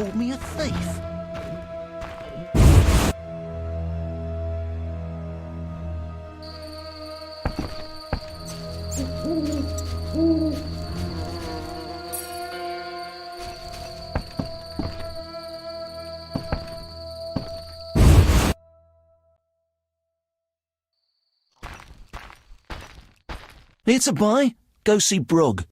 called me a thief. It's a buy. Go see Brugg.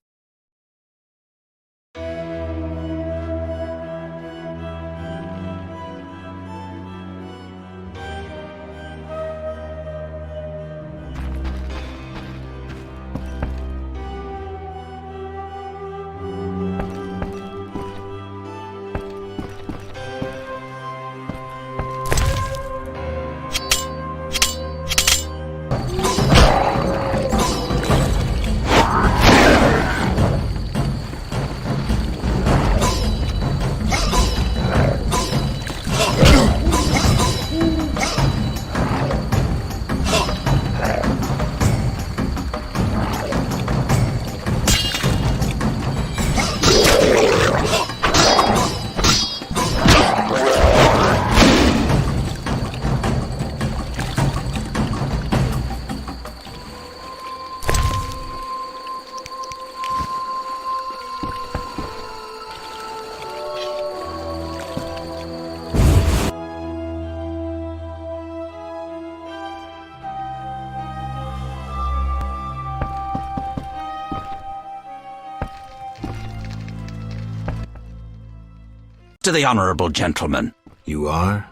To the honourable gentleman. You are?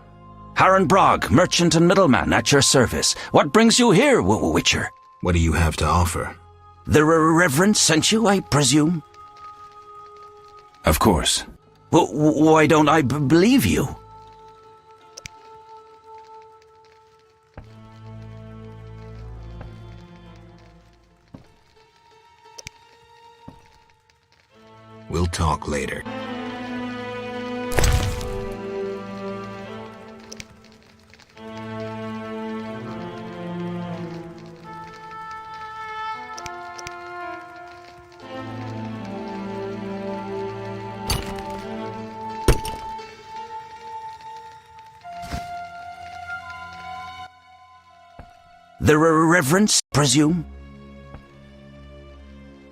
Harren Bragg, merchant and middleman, at your service. What brings you here, Witcher? What do you have to offer? The Reverend sent you, I presume? Of course. Why don't I believe you? We'll talk later. The Reverend, presume?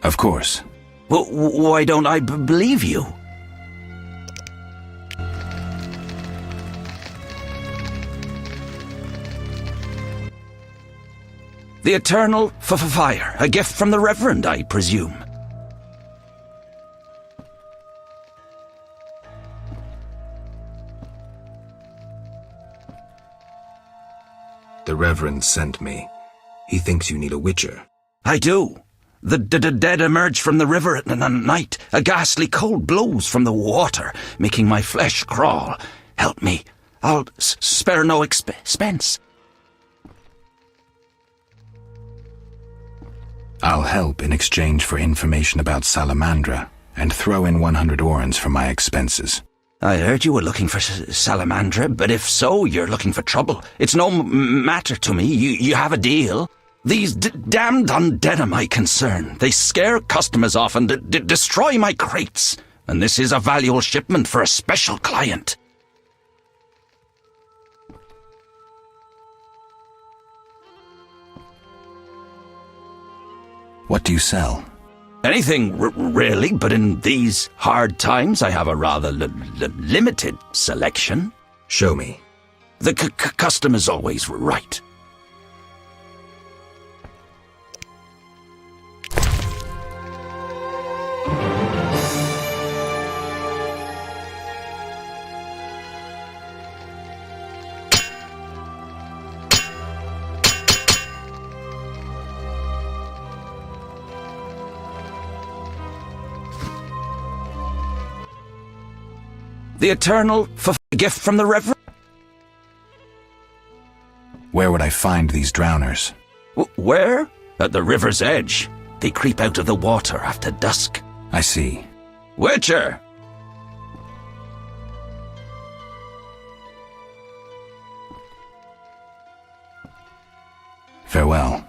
Of course. Why don't I believe you? The Eternal Fire, a gift from the Reverend, I presume. The Reverend sent me. He thinks you need a witcher. I do. The dead emerge from the river at night. A ghastly cold blows from the water, making my flesh crawl. Help me. I'll spare no expense. I'll help in exchange for information about Salamandra, and throw in 100 orens for my expenses. I heard you were looking for Salamandra, but if so, you're looking for trouble. It's no matter to me. You have a deal. These damned undead are my concern. They scare customers off and destroy my crates. And this is a valuable shipment for a special client. What do you sell? Anything, really, but in these hard times I have a rather limited selection. Show me. The customer's always right. The Eternal gift from the Reverend. Where would I find these drowners? Where? At the river's edge. They creep out of the water after dusk. I see. Witcher! Farewell.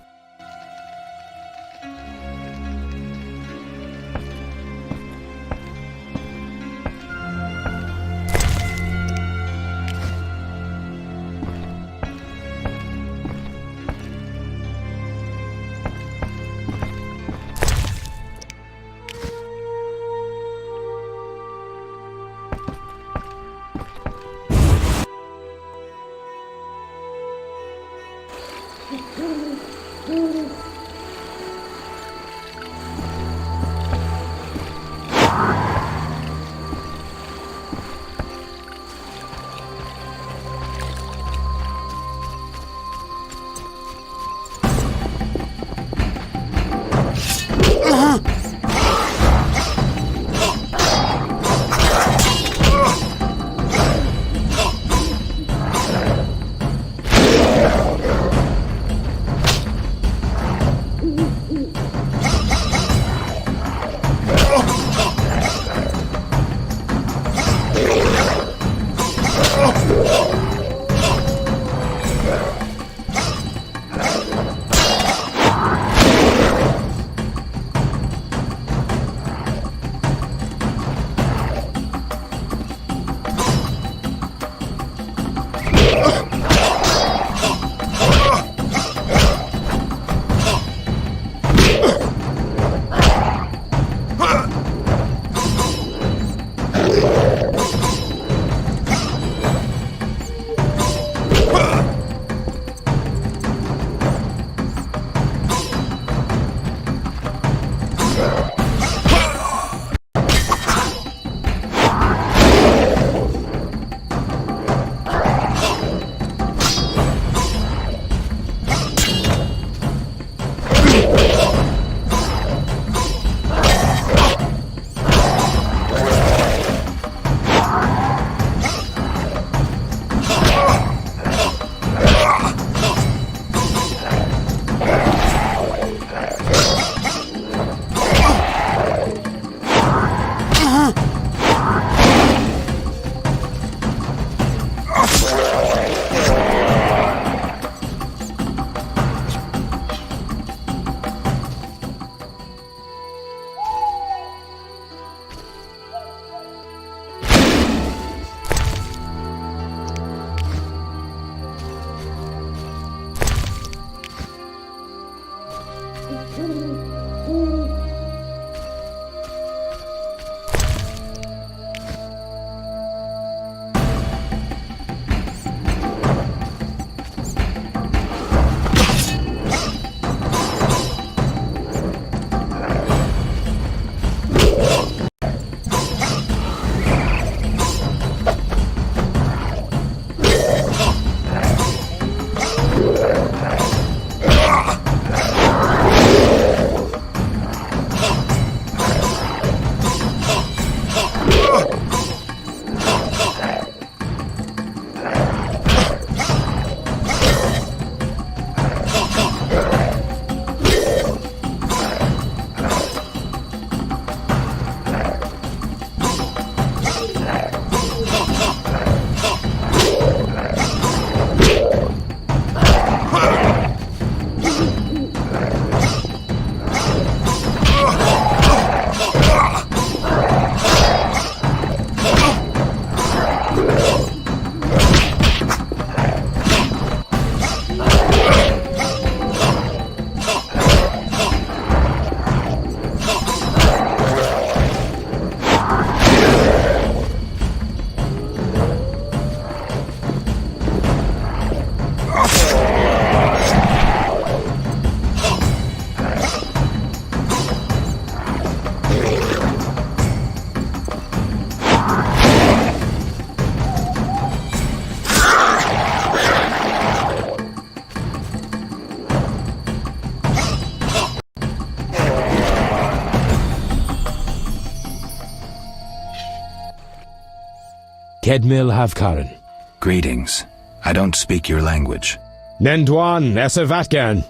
Kedmil Havkaran. Greetings. I don't speak your language. Nenduan Esavatgan.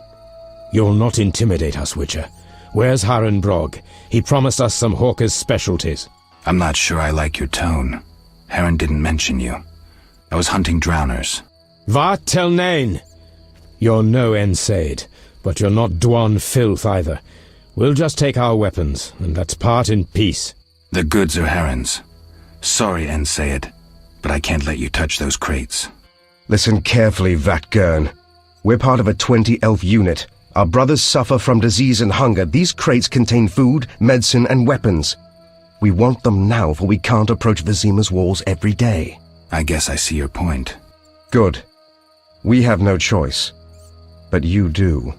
You'll not intimidate us, Witcher. Where's Haran Brog? He promised us some Hawker's specialties. I'm not sure I like your tone. Haran didn't mention you. I was hunting drowners. Vat Telnain! You're no Ensaid, but you're not Dwan filth either. We'll just take our weapons, and let's part in peace. The goods are Haran's. Sorry, Ensaid, but I can't let you touch those crates. Listen carefully, Vatgern. We're part of a 20-elf unit. Our brothers suffer from disease and hunger. These crates contain food, medicine, and weapons. We want them now, for we can't approach Vizima's walls every day. I guess I see your point. Good. We have no choice. But you do.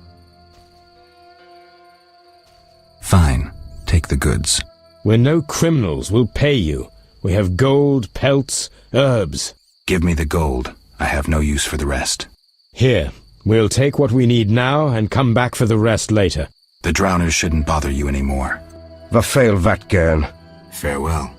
Fine. Take the goods. We're no criminals. We'll pay you. We have gold, pelts, herbs. Give me the gold. I have no use for the rest. Here. We'll take what we need now and come back for the rest later. The drowners shouldn't bother you anymore. Vafail Vatgern. Farewell.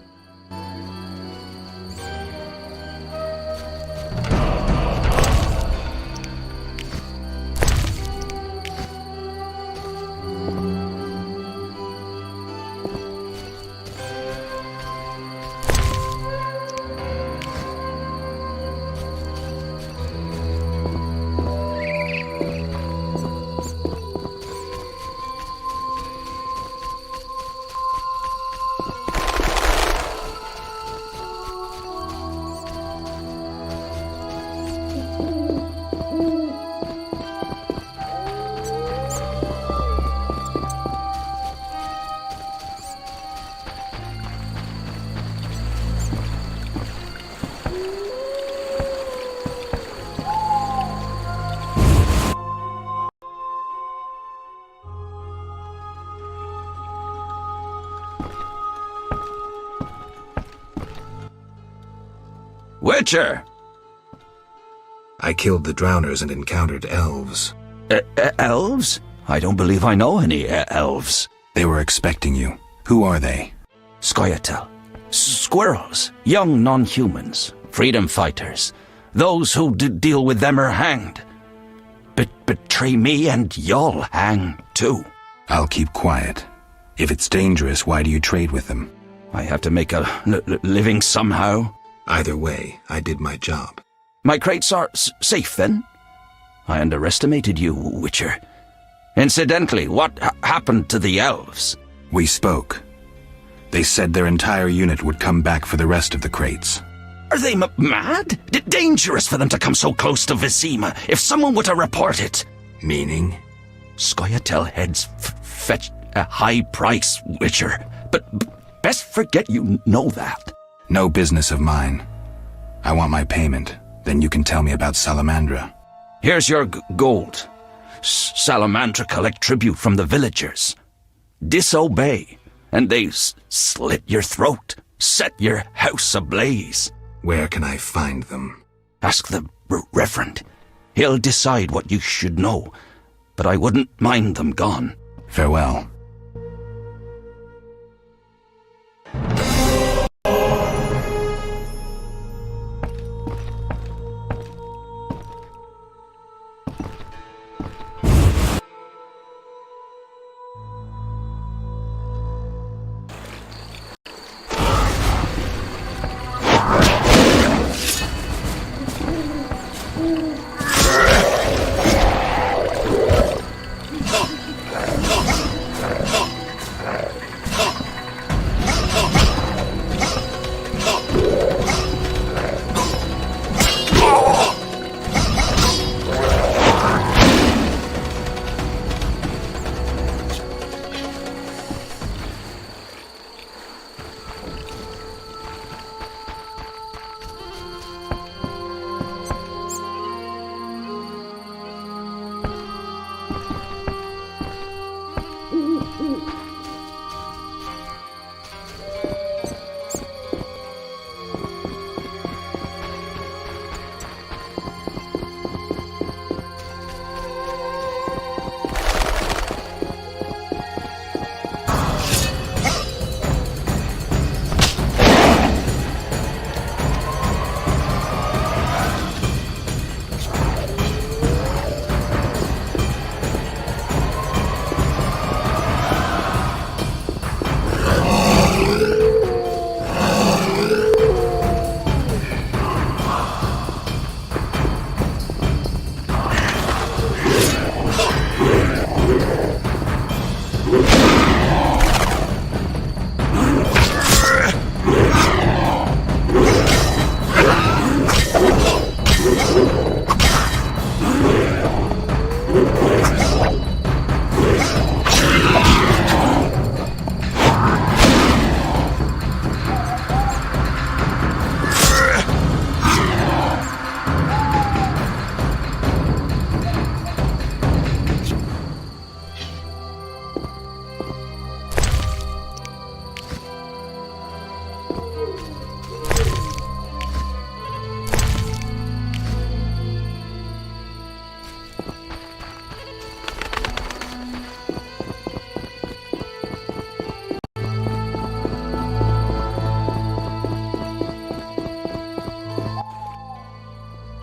Witcher! I killed the drowners and encountered elves. Elves? I don't believe I know any elves. They were expecting you. Who are they? Scoia'tael. Squirrels. Young non-humans. Freedom fighters. Those who deal with them are hanged. Betray me and you'll hang too. I'll keep quiet. If it's dangerous, why do you trade with them? I have to make a living somehow. Either way, I did my job. My crates are safe, then? I underestimated you, Witcher. Incidentally, what happened to the elves? We spoke. They said their entire unit would come back for the rest of the crates. Are they mad? Dangerous for them to come so close to Vizima. If someone were to report it. Meaning? Scoia'tael heads fetch a high price, Witcher. But best forget you know that. No business of mine. I want my payment. Then you can tell me about Salamandra. Here's your gold. Salamandra collect tribute from the villagers. Disobey, and they slit your throat, set your house ablaze. Where can I find them? Ask the Reverend. He'll decide what you should know, but I wouldn't mind them gone. Farewell.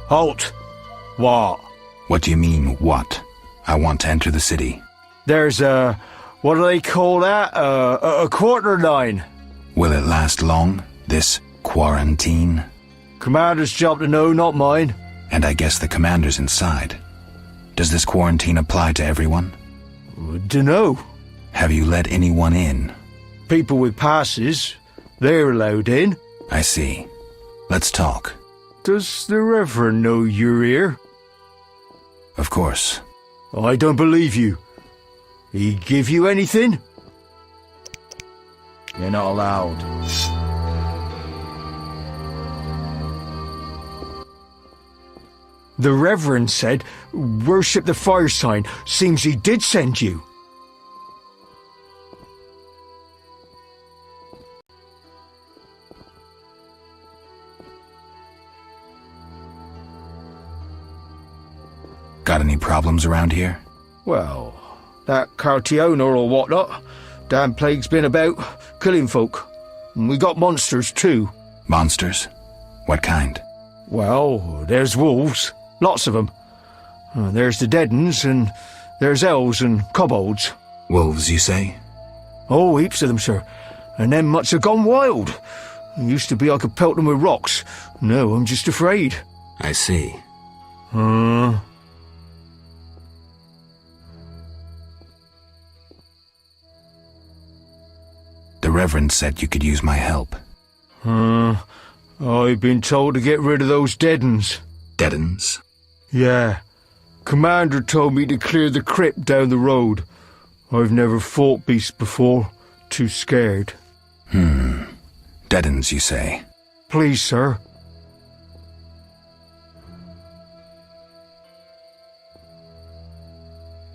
Halt! What? What do you mean, what? I want to enter the city. There's what do they call that? A quarter line. Will it last long, this quarantine? Commander's job to know, not mine. And I guess the commander's inside. Does this quarantine apply to everyone? Dunno. Have you let anyone in? People with passes, they're allowed in. I see. Let's talk. Does the Reverend know you're here? Of course. I don't believe you. He give you anything? You're not allowed. The Reverend said, worship the fire sign. Seems he did send you. Got any problems around here? Well, that Cartiona or whatnot. Damn plague's been about, killing folk. And we got monsters too. Monsters? What kind? Well, there's wolves. Lots of them. There's the dead uns, and there's elves and kobolds. Wolves, you say? Oh, heaps of them, sir. And them much have gone wild. It used to be I could pelt them with rocks. No, I'm just afraid. I see. The Reverend said you could use my help. I've been told to get rid of those dead uns. Dead uns? Yeah. Commander told me to clear the crypt down the road. I've never fought beasts before. Too scared. Dead uns, you say? Please, sir.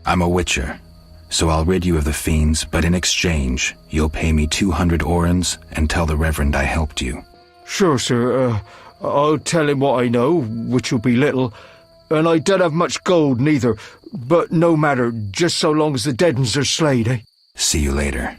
I'm a witcher, so I'll rid you of the fiends, but in exchange, you'll pay me 200 orens and tell the Reverend I helped you. Sure, sir. I'll tell him what I know, which will be little, and I don't have much gold neither, but no matter, just so long as the dead uns are slayed, eh? See you later.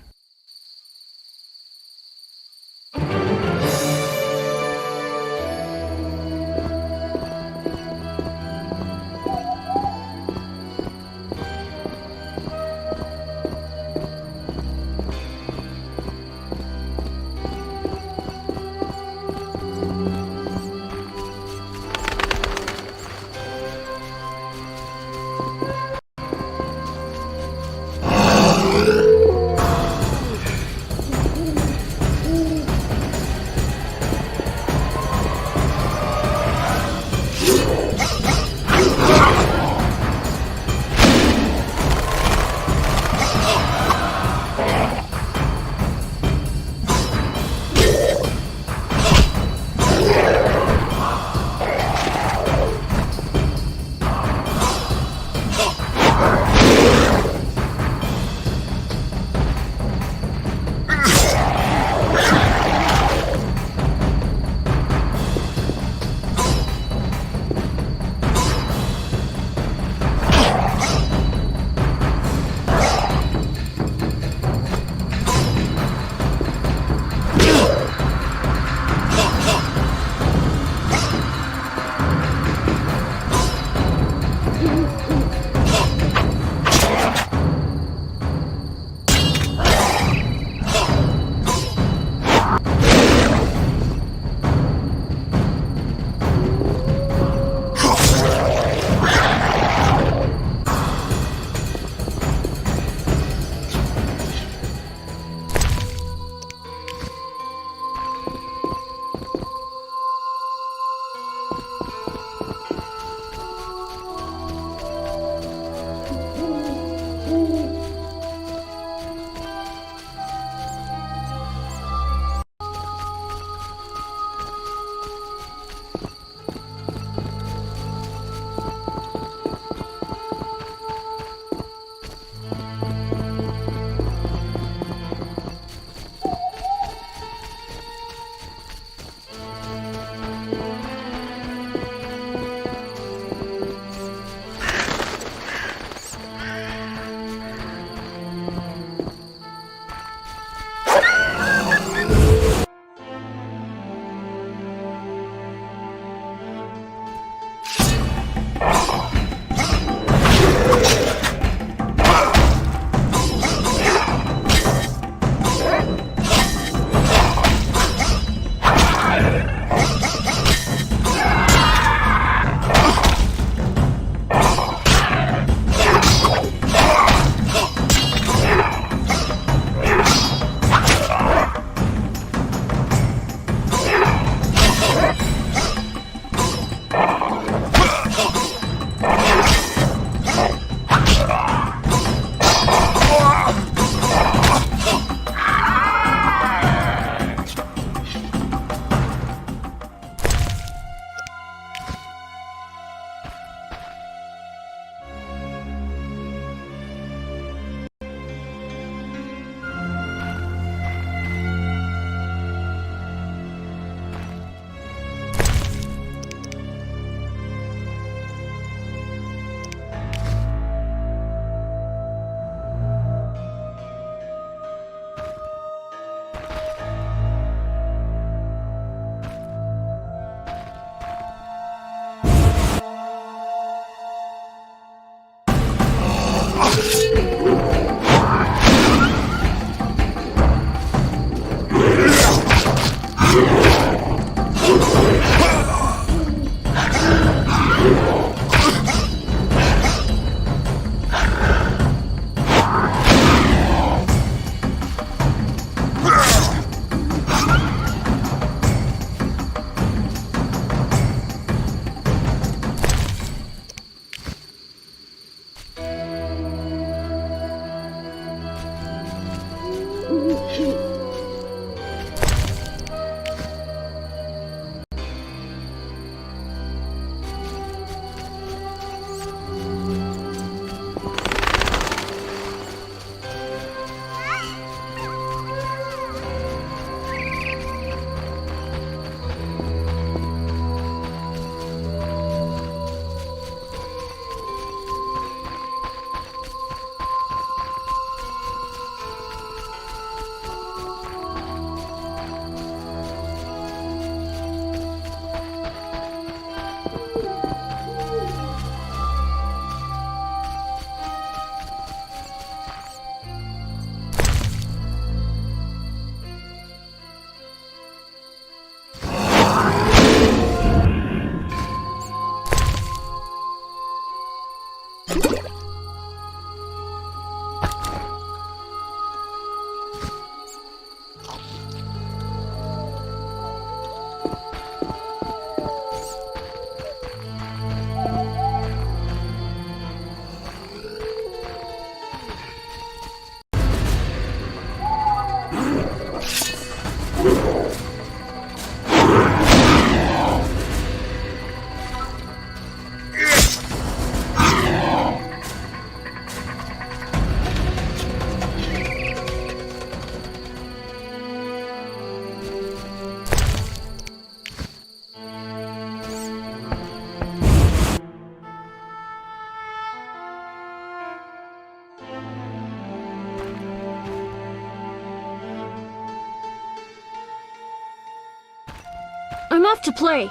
I'm off to play.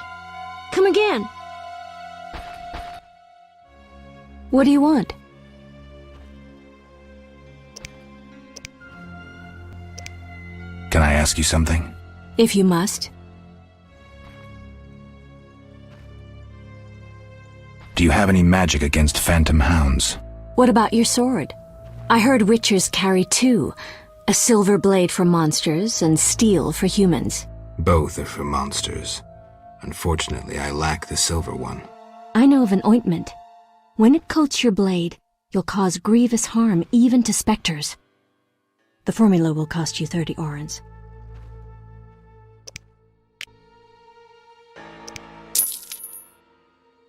Come again. What do you want? Can I ask you something? If you must. Do you have any magic against phantom hounds? What about your sword? I heard witchers carry two. A silver blade for monsters and steel for humans. Both are for monsters. Unfortunately, I lack the silver one. I know of an ointment. When it coats your blade, you'll cause grievous harm even to specters. The formula will cost you 30 orens.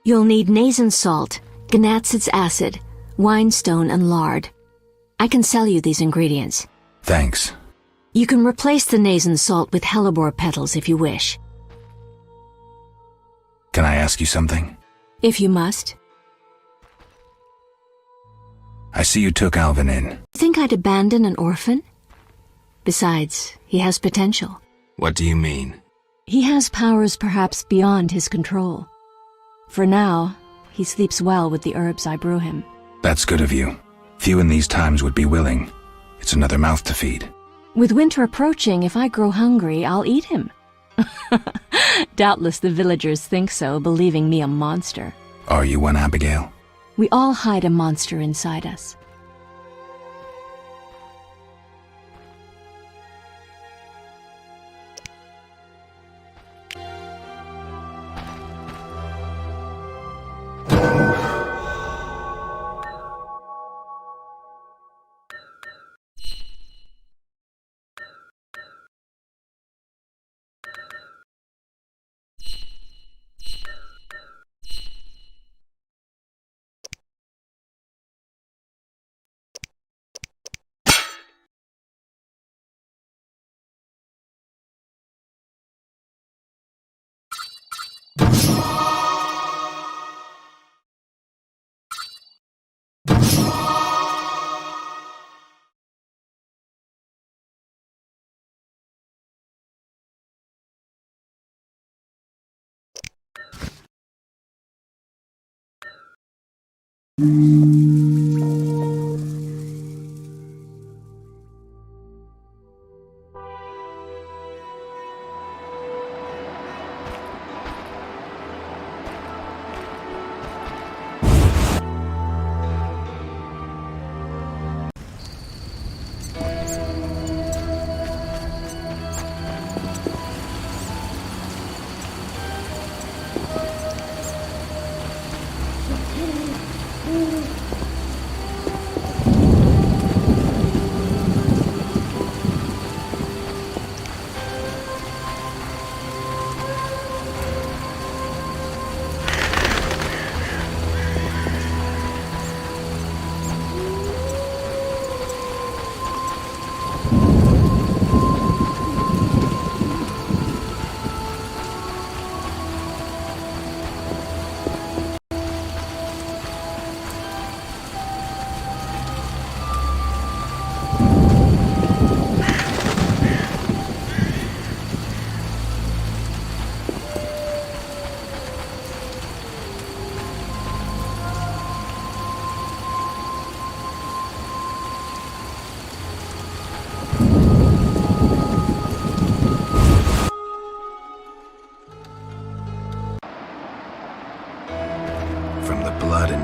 You'll need Nazen salt, Gnatzid's acid, winestone, and lard. I can sell you these ingredients. Thanks. You can replace the Nazen salt with hellebore petals if you wish. Can I ask you something? If you must. I see you took Alvin in. Think I'd abandon an orphan? Besides, he has potential. What do you mean? He has powers perhaps beyond his control. For now, he sleeps well with the herbs I brew him. That's good of you. Few in these times would be willing. It's another mouth to feed. With winter approaching, if I grow hungry, I'll eat him. Doubtless the villagers think so, believing me a monster. Are you one, Abigail? We all hide a monster inside us.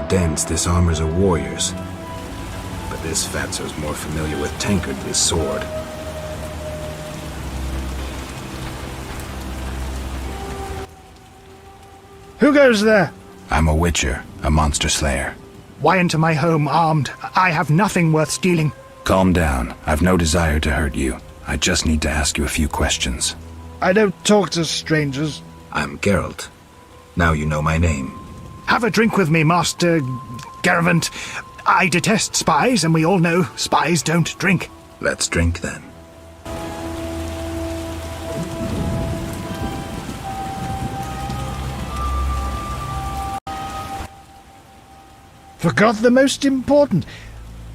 Dents, this armor's a warrior's. But this fatso's more familiar with Tankard than sword. Who goes there? I'm a witcher, a monster slayer. Why into my home armed? I have nothing worth stealing. Calm down. I've no desire to hurt you. I just need to ask you a few questions. I don't talk to strangers. I'm Geralt. Now you know my name. Have a drink with me, Master Garavant. I detest spies, and we all know spies don't drink. Let's drink then. Forgot the most important.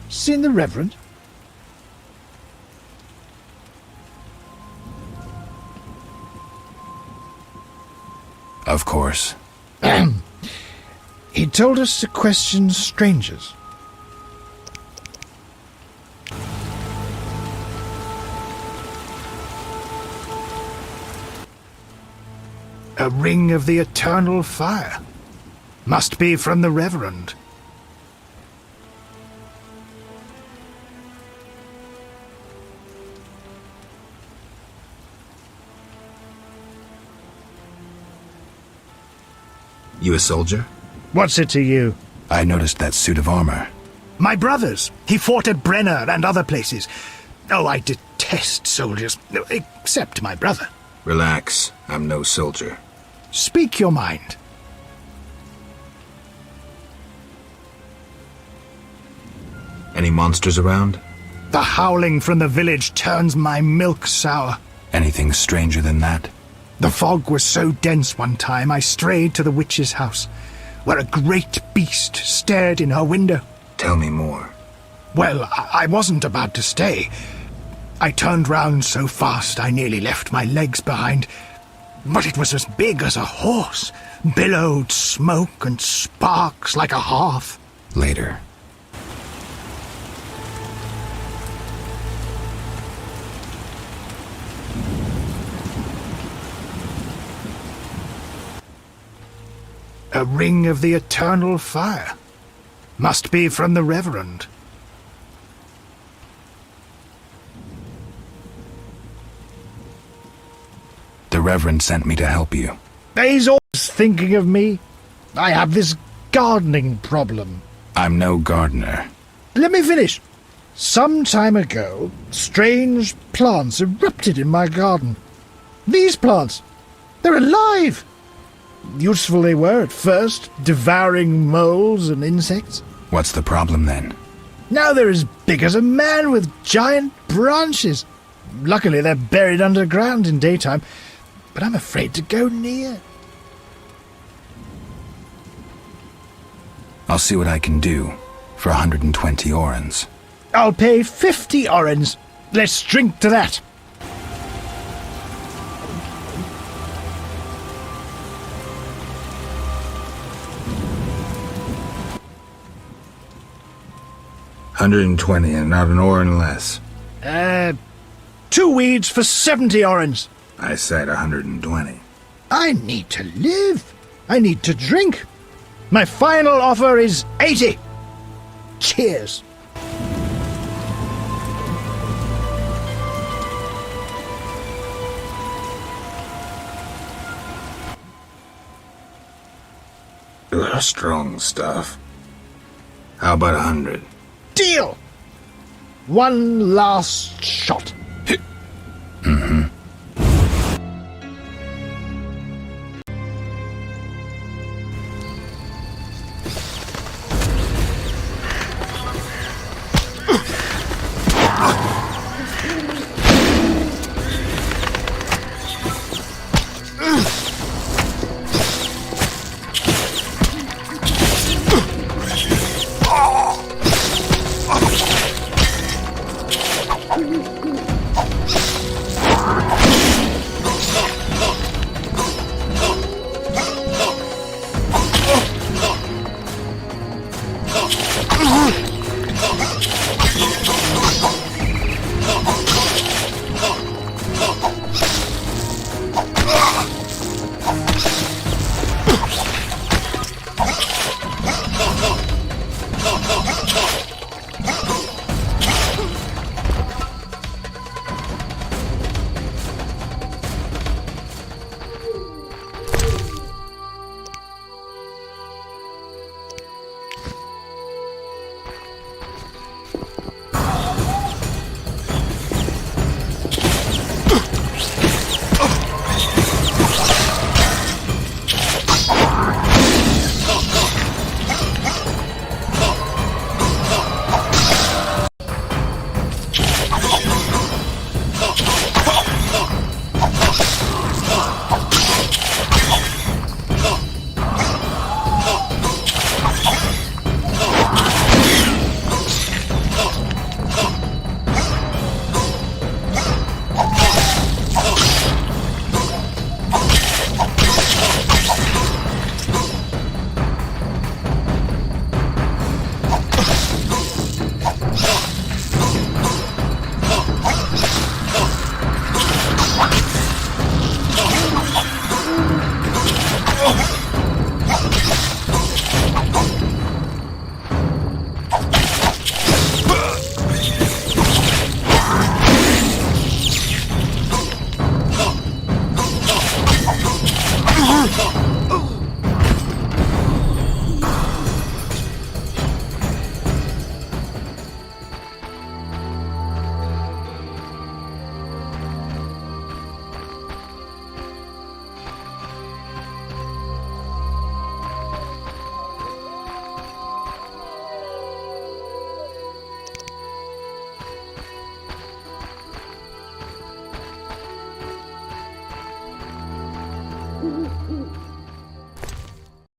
Seen the Reverend? Of course. He told us to question strangers. A ring of the eternal fire. Must be from the Reverend. You a soldier? What's it to you? I noticed that suit of armor. My brother's. He fought at Brenner and other places. Oh, I detest soldiers, except my brother. Relax. I'm no soldier. Speak your mind. Any monsters around? The howling from the village turns my milk sour. Anything stranger than that? The fog was so dense one time I strayed to the witch's house, where a great beast stared in her window. Tell me more. Well, I wasn't about to stay. I turned round so fast I nearly left my legs behind. But it was as big as a horse, billowed smoke and sparks like a hearth. Later. A ring of the eternal fire. Must be from the Reverend. The Reverend sent me to help you. He's always thinking of me. I have this gardening problem. I'm no gardener. Let me finish. Some time ago, strange plants erupted in my garden. These plants, they're alive. Useful they were at first, devouring moles and insects. What's the problem then? Now they're as big as a man with giant branches. Luckily they're buried underground in daytime, but I'm afraid to go near. I'll see what I can do for 120 orens. I'll pay 50 orens. Let's drink to that. $120 and not an oren less. 2 weeds for 70 orens. I said 120. I need to live. I need to drink. My final offer is 80. Cheers. Strong stuff. How about 100? Deal. One last shot.